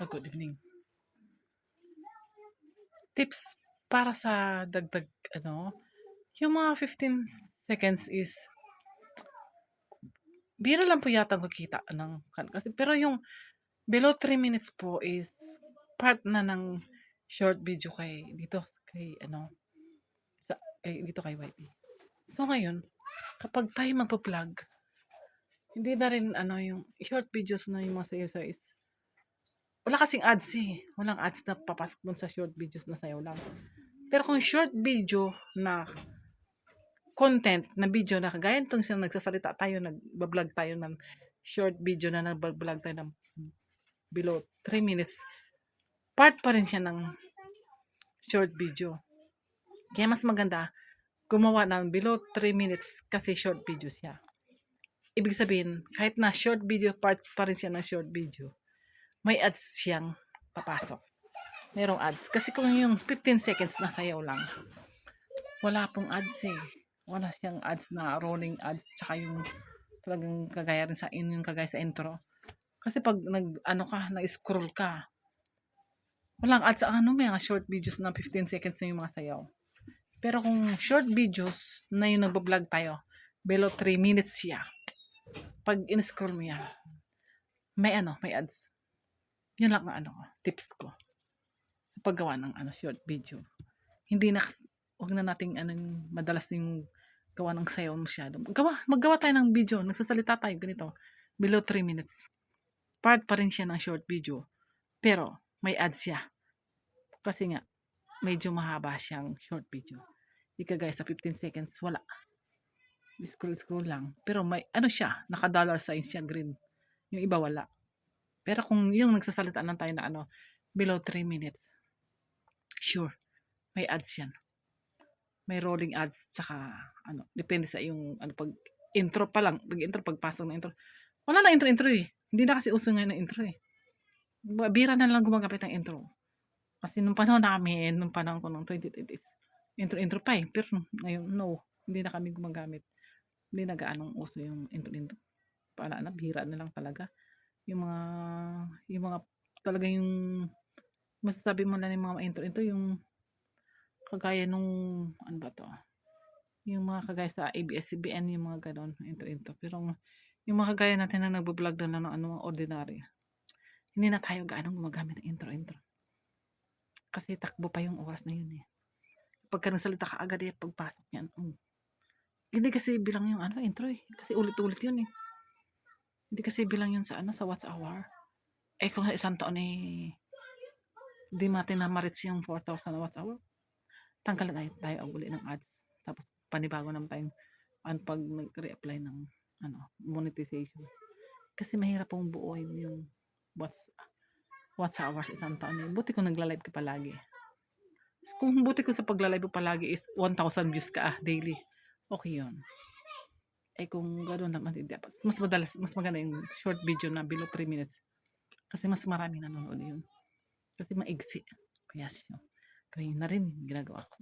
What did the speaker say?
Good evening. Tips para sa dagdag yung mga 15 seconds is biro lang po yata makita ng kasi pero yung below 3 minutes po is part na ng short video kay dito kay YT. So ngayon, kapag tayo magpo-vlog, hindi na rin yung short videos na yung mga sayo is wala kasing ads Walang ads na papasok dun sa short videos na sayo lang. Pero kung short video na content na video na kagaya itong siya nagsasalita tayo, nagbablog tayo ng short video na nagbablog tayo ng below 3 minutes, part pa rin siya ng short video. Kaya mas maganda gumawa ng below 3 minutes kasi short video siya. Ibig sabihin, kahit na short video, part pa rin siya ng short video, may ads siyang papasok. Merong ads. Kasi kung yung 15 seconds na sayaw lang, wala pong ads Wala siyang ads na rolling ads, tsaka yung talagang kagaya rin yung kagaya sa intro. Kasi pag nag-scroll ka, walang ads may mga short videos na 15 seconds na yung mga sayaw. Pero kung short videos na yung nagbablog tayo, below 3 minutes siya. Pag in-scroll mo yan, may ads. Yun lang ang tips ko sa paggawa ng short video. Hindi na, wag na nating madalas yung gawa ng sayaw masyado. Maggawa tayo ng video, nagsasalita tayo ganito, below 3 minutes. Part pa rin siya ng short video, pero may ads siya. Kasi nga, medyo mahaba siyang short video. Di kagaya sa 15 seconds, wala. Scroll lang. Pero may siya, naka-dollar sign siya, green. Yung iba wala. Pero kung yung nagsasalita lang tayo na below 3 minutes, sure, may ads yan. May rolling ads, tsaka depende sa yung pag intro pa lang, pagpasok ng intro. Wala na intro Hindi na kasi uso ngayon ng intro Bira na lang gumagamit ng intro. Kasi nung panahon ko ng 2020s, intro pa pero ngayon, no, hindi na kami gumagamit. Hindi na gaanong uso yung intro. Bira na lang talaga. Yung mga talaga yung masasabi mo lang yung mga intro yung kagaya nung yung mga kagaya sa ABS-CBN, yung mga ganon intro. Pero yung mga kagaya natin na nagbablog na ng ordinary, hindi na tayo gaanong gumagamit ng intro. Kasi takbo pa yung oras na yun pagka nagsalita ka agad pagpasok niyan, hindi kasi bilang yung intro kasi ulit-ulit yun hindi kasi bilang yun sa watch hour. Kung isang taon di natin na ma-reach yung 4,000 watch hour, tanggal tayo uli ng ads, tapos panibago naman tayong pag nag-re-apply ng monetization. Kasi mahirap pong buuin yung watch hours isang taon buti ko nagla-live ka palagi. Kung buti ko sa pagla-live ko palagi is 1,000 views ka daily, okay yun. Kung gano'n naman, mas maganda yung short video na below 3 minutes. Kasi mas marami nanonood yun. Kasi maigsi. Kaya yun na rin ginagawa ko.